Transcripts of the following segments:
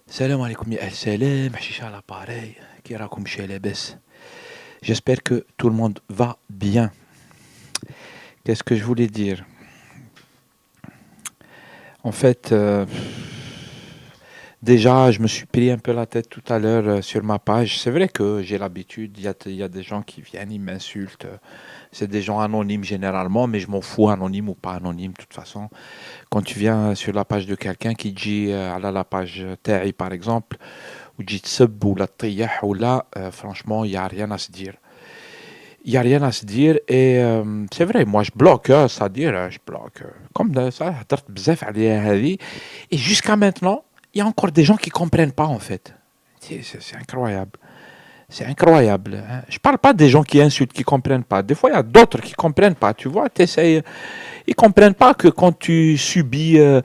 Salam alaikum ya salam, Hashisha à l'appareil, qui raconte chez les Bess. J'espère que tout le monde va bien. Qu'est-ce que je voulais dire? En fait, déjà, je me suis pris un peu la tête tout à l'heure sur ma page. C'est vrai que j'ai l'habitude, il y a des gens qui viennent, ils m'insultent. C'est des gens anonymes généralement, mais je m'en fous, anonyme ou pas anonyme, de toute façon. Quand tu viens sur la page de quelqu'un qui dit, à la page TAI par exemple, ou dit sub ou la tiyah ou là, franchement, il n'y a rien à se dire. Il n'y a rien à se dire et c'est vrai, moi je bloque, c'est-à-dire je bloque. Comme ça, هدرت بزاف عليها هذه. Et jusqu'à maintenant, il y a encore des gens qui ne comprennent pas en fait. C'est incroyable. C'est incroyable. Hein. Je parle pas des gens qui insultent, qui comprennent pas. Des fois, il y a d'autres qui comprennent pas. Tu vois, ils comprennent pas que quand tu subis euh,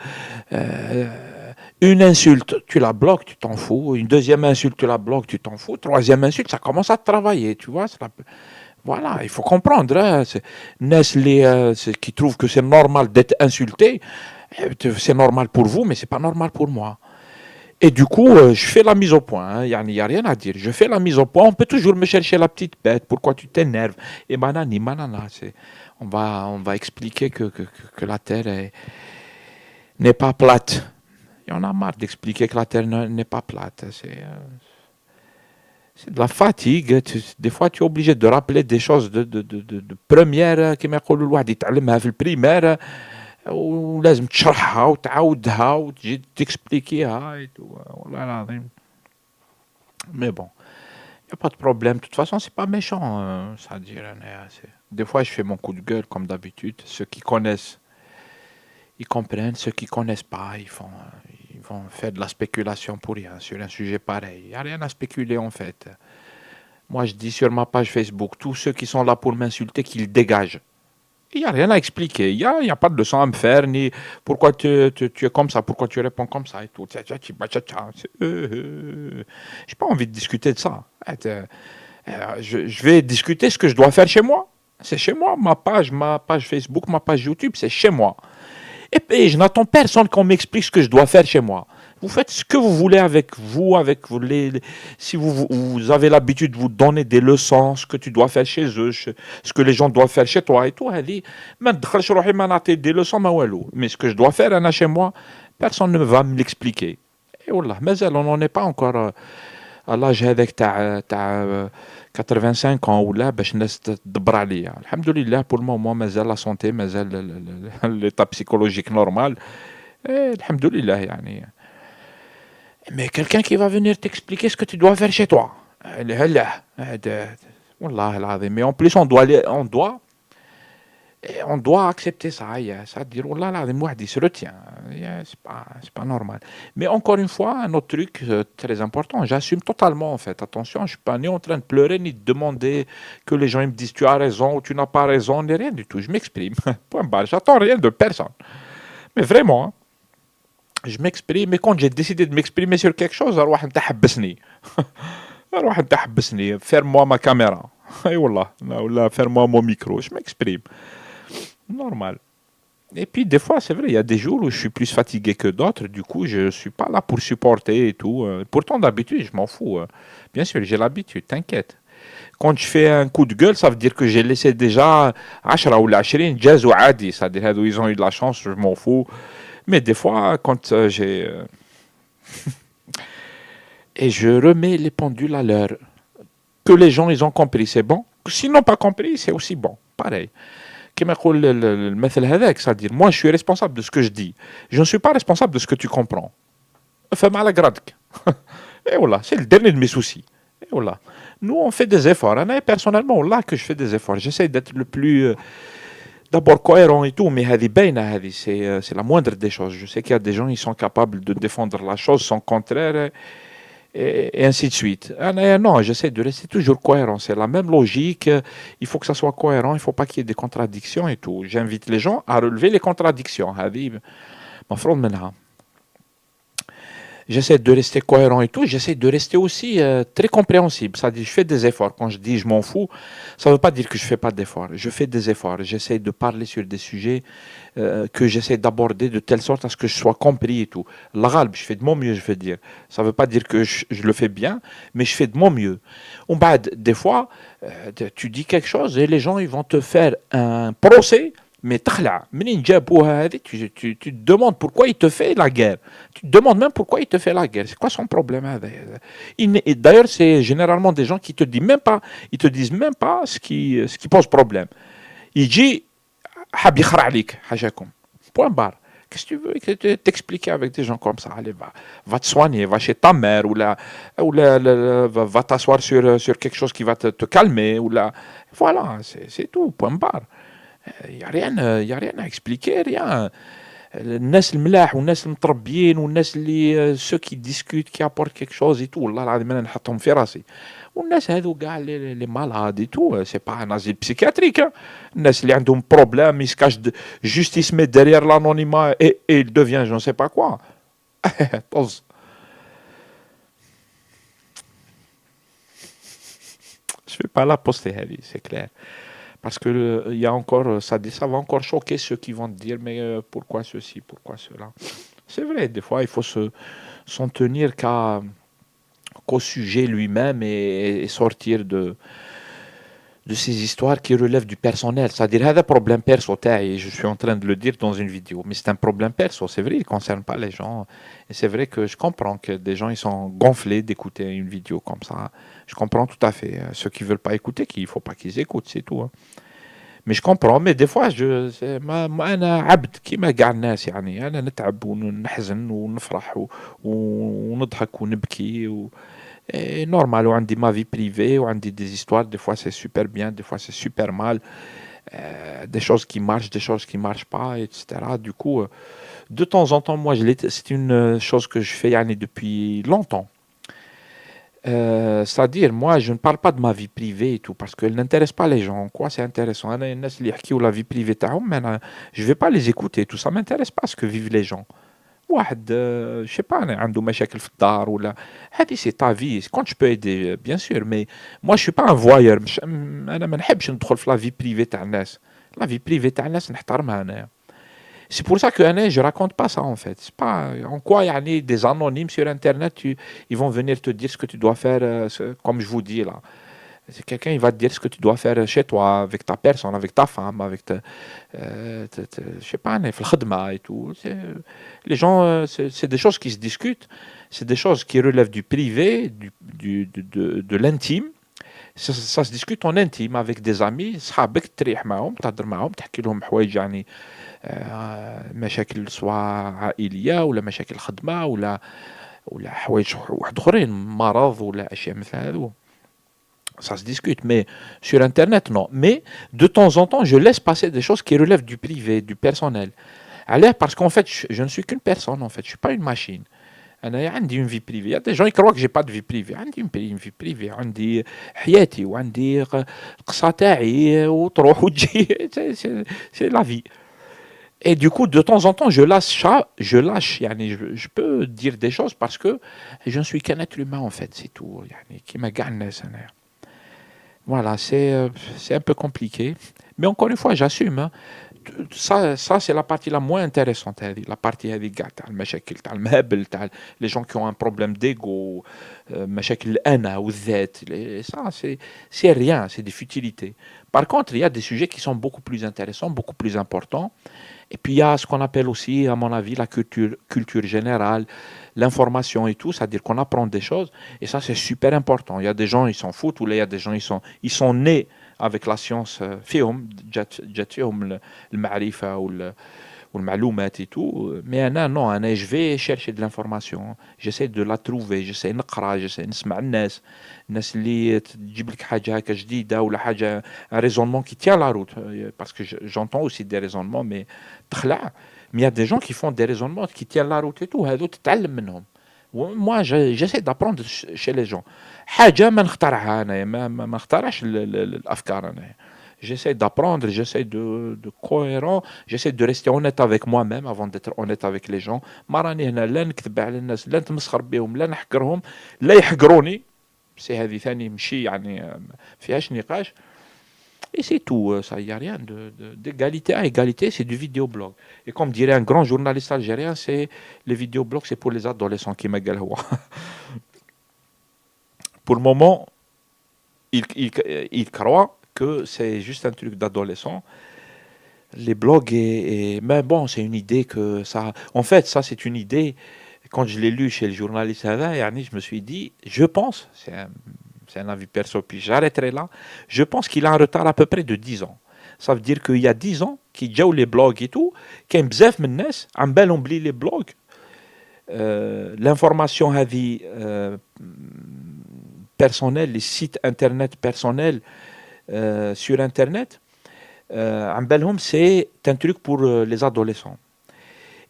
une insulte, tu la bloques, tu t'en fous. Une deuxième insulte, tu la bloques, tu t'en fous. Troisième insulte, ça commence à travailler. Tu vois, voilà, il faut comprendre. Hein, Nestlé, qui trouve que c'est normal d'être insulté, c'est normal pour vous, mais c'est pas normal pour moi. Et du coup, je fais la mise au point. Hein, il n'y a rien à dire. Je fais la mise au point. On peut toujours me chercher la petite bête. Pourquoi tu t'énerves? Et manani, manana. On va expliquer que la Terre n'est pas plate. Et on a marre d'expliquer que la Terre n'est pas plate. C'est de la fatigue. Des fois, tu es obligé de rappeler des choses de première كما يقولوا الواحد يتعلمها في البريمير ولازم تشرحها وتعاودها وتجي تكسبليكيها والله العظيم. Mais bon, il n'y a pas de problème. De toute façon, c'est pas méchant. Ça à dire, des fois, je fais mon coup de gueule comme d'habitude. Ceux qui connaissent, ils comprennent. Ceux qui connaissent pas, ils vont faire de la spéculation pour rien sur un sujet pareil. Il n'y a rien à spéculer en fait. Moi, je dis sur ma page Facebook, tous ceux qui sont là pour m'insulter, qu'ils dégagent. Il n'y a rien à expliquer. Il y a pas de leçon à me faire, ni pourquoi tu es comme ça, pourquoi tu réponds comme ça et tout. J'ai pas envie de discuter de ça. Je vais discuter ce que je dois faire chez moi. C'est chez moi, ma page Facebook, ma page YouTube, c'est chez moi. Et puis, je n'attends personne qu'on m'explique ce que je dois faire chez moi. Vous faites ce que vous voulez avec vous. Si vous avez l'habitude de vous donner des leçons, ce que tu dois faire chez eux, ce que les gens doivent faire chez toi et tout, allez, des leçons, mais ce que je dois faire chez moi, personne ne va me l'expliquer. Et voilà, mais on n'en est pas encore à l'âge avec ta 85 ans ou là, باش الناس تدبر عليا. Alhamdoulilah, pour le moment, مازال la santé, مازال l'état psychologique normal. Et alhamdoulilah, يعني. Mais quelqu'un qui va venir t'expliquer ce que tu dois faire chez toi. هلا والله العظيم. Mais en plus, on doit accepter ça. Ça dire, oh là là, il se retient. C'est pas normal. Mais encore une fois, un autre truc très important, j'assume totalement en fait. Attention, je ne suis pas ni en train de pleurer ni de demander que les gens ils me disent tu as raison ou tu n'as pas raison, ni rien du tout. Je m'exprime. Point barre. J'attends rien de personne. Mais vraiment, hein, je m'exprime. Et quand j'ai décidé de m'exprimer sur quelque chose, أروح أنت حبسني. أروح أنت حبسني. Ferme-moi ma caméra. Et voilà. Là, ferme-moi mon micro. Je m'exprime. Normal. Et puis des fois, c'est vrai, il y a des jours où je suis plus fatigué que d'autres, du coup, je ne suis pas là pour supporter et tout. Pourtant, d'habitude, je m'en fous. Bien sûr, j'ai l'habitude, t'inquiète. Quand je fais un coup de gueule, ça veut dire que j'ai laissé déjà 10 ou 20 jazz ou adi, c'est-à-dire ils ont eu de la chance, je m'en fous. Mais des fois, quand j'ai... et je remets les pendules à l'heure. Que les gens, ils ont compris, c'est bon. S'ils n'ont pas compris, c'est aussi bon. Pareil. كما يقول المثل هذاك c'est-à-dire moi je suis responsable de ce que je dis je ne suis pas responsable de ce que tu comprends فما على قرادك et voilà c'est le dernier de mes soucis et voilà nous on fait des efforts Moi, personnellement là que je fais des efforts j'essaie d'être le plus d'abord cohérent et tout mais هذه باينة هذه c'est la moindre des choses je sais qu'il y a des gens ils sont capables de défendre la chose sans contraire et ainsi de suite. Non, j'essaie de rester toujours cohérent. C'est la même logique. Il faut que ça soit cohérent. Il ne faut pas qu'il y ait des contradictions et tout. J'invite les gens à relever les contradictions. هذه مفروض منها. j'essaie de rester cohérent et tout, j'essaie de rester aussi très compréhensible. C'est-à-dire, je fais des efforts. Quand je dis je m'en fous, ça ne veut pas dire que je fais pas d'efforts. Je fais des efforts. J'essaie de parler sur des sujets que j'essaie d'aborder de telle sorte à ce que je sois compris et tout. L'arabe, je fais de mon mieux, je veux dire. Ça ne veut pas dire que je le fais bien, mais je fais de mon mieux. Des fois, tu dis quelque chose et les gens ils vont te faire un procès. Mais تخلع منين جابوها هذه tu te demandes pourquoi il te fait la guerre. Tu te demandes même pourquoi il te fait la guerre. C'est quoi son problème هذا. D'ailleurs, c'est généralement des gens qui te disent même pas, ils te disent même pas ce qui pose problème. يجي حاب يخرع عليك حاجاكم. Point barre. Qu'est-ce que tu veux t'expliquer avec des gens comme ça? Allez, va te soigner, va chez ta mère, va t'asseoir sur quelque chose qui va te calmer, voilà, c'est tout, point barre. Il n'y a rien, y a rien à expliquer, rien. الناس الملاح والناس المتربيين والناس اللي ceux qui discutent qui apportent quelque chose et tout والله العظيم انا نحطهم في راسي والناس هذو كاع لي malades et tout c'est pas un asile psychiatrique hein. الناس اللي عندهم problème ils se cachent juste ils se mettent derrière l'anonymat et il devient je ne sais pas quoi طز je vais pas la poster هذه c'est clair. Parce que il y a encore, ça va encore choquer ceux qui vont te dire, mais pourquoi ceci, pourquoi cela. C'est vrai, des fois, il faut s'en tenir qu'au sujet lui-même et sortir de ces histoires qui relèvent du personnel. C'est-à-dire, هذا problème perso تاعي, je suis en train de le dire dans une vidéo, mais c'est un problème perso, c'est vrai, il ne concerne pas les gens. Et c'est vrai que je comprends que des gens, ils sont gonflés d'écouter une vidéo comme ça. Je comprends tout à fait. Ceux qui ne veulent pas écouter, il ne faut pas qu'ils écoutent, c'est tout. Hein. Mais je comprends, mais des fois, ما أنا عبد كيما كاع الناس يعني. أنا نتعب ونحزن ونفرح ونضحك ونبكي. Et normal, on dit ma vie privée, on dit des histoires, des fois c'est super bien, des fois c'est super mal, des choses qui marchent, des choses qui marchent pas, etc. Du coup, de temps en temps, moi, c'est une chose que je fais yani, depuis longtemps. C'est-à-dire, moi, je ne parle pas de ma vie privée et tout, parce qu'elle n'intéresse pas les gens. Quoi, c'est intéressant. أنا الناس اللي يحكيوا la vie privée تاعهم, je vais pas les écouter, tout ça m'intéresse pas ce que vivent les gens. واحد je sais pas عنده مشاكل في الدار ولا هذه سي تا في كنت je peux aider bien sûr mais moi je suis pas un voyeur مش انا ما نحبش ندخل في لا في بريفي تاع الناس لا في بريفي تاع الناس نحترمها انا c'est pour ça que أنا je raconte pas ça en fait c'est pas en quoi يعني des anonymes sur internet ils vont venir te dire ce que tu dois faire comme je vous dis là. C'est quelqu'un, il va te dire ce que tu dois faire chez toi, avec ta personne, avec ta femme, avec je sais pas, في الخدمة et tout. Les gens, c'est des choses qui se discutent, c'est des choses qui relèvent du privé, de l'intime. Ça se discute en intime avec des amis, صحابك تريح معهم, تهضر معهم, تحكي لهم حوايج يعني مشاكل سواء عائلية ولا مشاكل خدمة ولا حوايج واحد اخرين مرض ولا اشياء مثل هذو. Ça se discute, mais sur Internet, non. Mais de temps en temps, je laisse passer des choses qui relèvent du privé, du personnel. Alors, parce qu'en fait, je ne suis qu'une personne, en fait. Je ne suis pas une machine. أنا عندي une vie privée. Il y a des gens qui croient que j'ai pas de vie privée. عندي une vie privée. عندي حياتي وعندي القصة تاعي وتروح وتجي. C'est la vie. Et du coup, de temps en temps, je lâche. يعني, je peux dire des choses parce que je ne suis qu'un être humain, en fait. C'est tout. يعني, كيما كاع الناس أنا. Voilà, c'est un peu compliqué. Mais encore une fois, j'assume. Hein. Ça c'est la partie la moins intéressante. La partie هذه كاع تاع المشاكل تاع المهبل تاع les gens qui ont un problème d'ego, مشاكل الأنا والذات. Ça, c'est rien, c'est des futilités. Par contre, il y a des sujets qui sont beaucoup plus intéressants, beaucoup plus importants. Et puis il y a ce qu'on appelle aussi, à mon avis, la culture générale, l'information et tout, c'est-à-dire qu'on apprend des choses, et ça c'est super important. Il y a des gens, ils s'en foutent, ou là il y a des gens, ils sont nés avec la science فيهم جات فيهم المعرفة والمعلومات et tout. Mais أنا non, أنا je vais chercher de l'information, j'essaie de la trouver, j'essaie نقرا, j'essaie نسمع الناس اللي تجيب لك حاجة هكا جديدة ولا حاجة un raisonnement qui tient la route, parce que j'entends aussi des raisonnements mais تخلع. Mais il y a des gens qui font des raisonnements qui tiennent la route et tout, هذو تتعلم منهم. Moi, j'essaie d'apprendre chez les gens. حاجة ما نخترعها أنا, ما نخترعش الأفكار أنا. J'essaie d'apprendre, j'essaie de cohérent, j'essaie de rester honnête avec moi-même avant d'être honnête avec les gens. ما راني هنا لا نكذب على الناس لا نتمسخر بهم لا نحقرهم لا يحقروني. سي هذه ثاني مشي يعني فيهاش نقاش. Et c'est tout, ça, il n'y a rien d'égalité à égalité, c'est du vidéoblog. Et comme dirait un grand journaliste algérien, c'est les vidéoblogs, c'est pour les adolescents qui m'égalent. Pour le moment, ils croient que c'est juste un truc d'adolescent. Les blogs, mais bon, c'est une idée que ça. En fait, ça, c'est une idée. Quand je l'ai lu chez le journaliste Hada, yani, je me suis dit, je pense, c'est un avis perso, puis j'arrêterai là. Je pense qu'il a un retard à peu près de 10 ans. Ça veut dire qu'il y a 10 ans, qui جاو les blogs et tout, كاين بزاف من الناس عم بالهم بلي les blogs, l'information هذه personnelle, les sites internet personnels sur internet, عم بالهم c'est un truc pour les adolescents.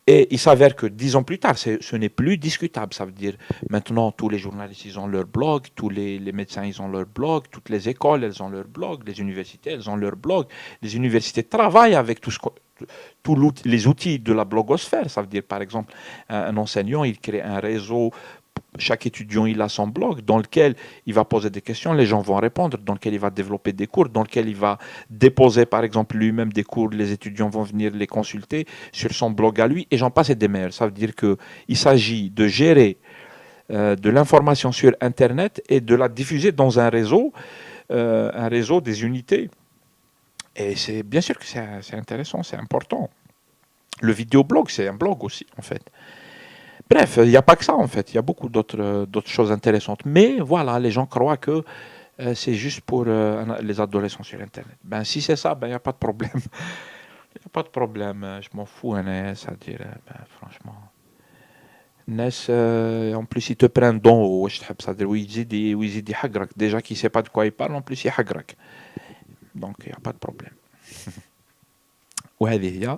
Et il s'avère que 10 ans plus tard, ce n'est plus discutable. Ça veut dire maintenant tous les journalistes, ils ont leur blog, tous les médecins, ils ont leur blog, toutes les écoles, elles ont leur blog, les universités, elles ont leur blog. Les universités travaillent avec tous les outils de la blogosphère. Ça veut dire par exemple, un enseignant, il crée un réseau. Chaque étudiant, il a son blog dans lequel il va poser des questions, les gens vont répondre, dans lequel il va développer des cours, dans lequel il va déposer par exemple lui-même des cours, les étudiants vont venir les consulter sur son blog à lui, et j'en passe et des meilleurs. Ça veut dire qu'il s'agit de gérer de l'information sur Internet et de la diffuser dans un réseau des unités. Et c'est bien sûr que c'est intéressant, c'est important. Le vidéoblog, c'est un blog aussi, en fait. Bref, il n'y a pas que ça en fait, il y a beaucoup d'autres choses intéressantes. Mais voilà, les gens croient que c'est juste pour les adolescents sur Internet. Ben si c'est ça, ben il n'y a pas de problème. Il n'y a pas de problème, je m'en fous, hein, c'est-à-dire, ben, franchement. Nes, en plus, ils te prennent d'en haut, c'est-à-dire, ويزيد يحقرك. Déjà qu'il ne sait pas de quoi il parle, en plus, il يحقرك. Donc, il n'y a pas de problème. وهذه هي.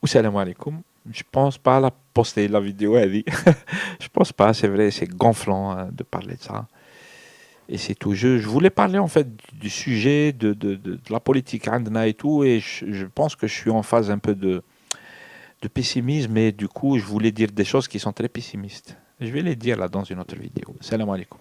والسلام عليكم. Je pense pas la poster la vidéo, elle dit. Je pense pas, c'est vrai, c'est gonflant de parler de ça. Et c'est tout. Je voulais parler en fait du sujet de la politique عندنا et tout, et je pense que je suis en phase un peu de pessimisme, et du coup, je voulais dire des choses qui sont très pessimistes. Je vais les dire là dans une autre vidéo. Salam alaikum.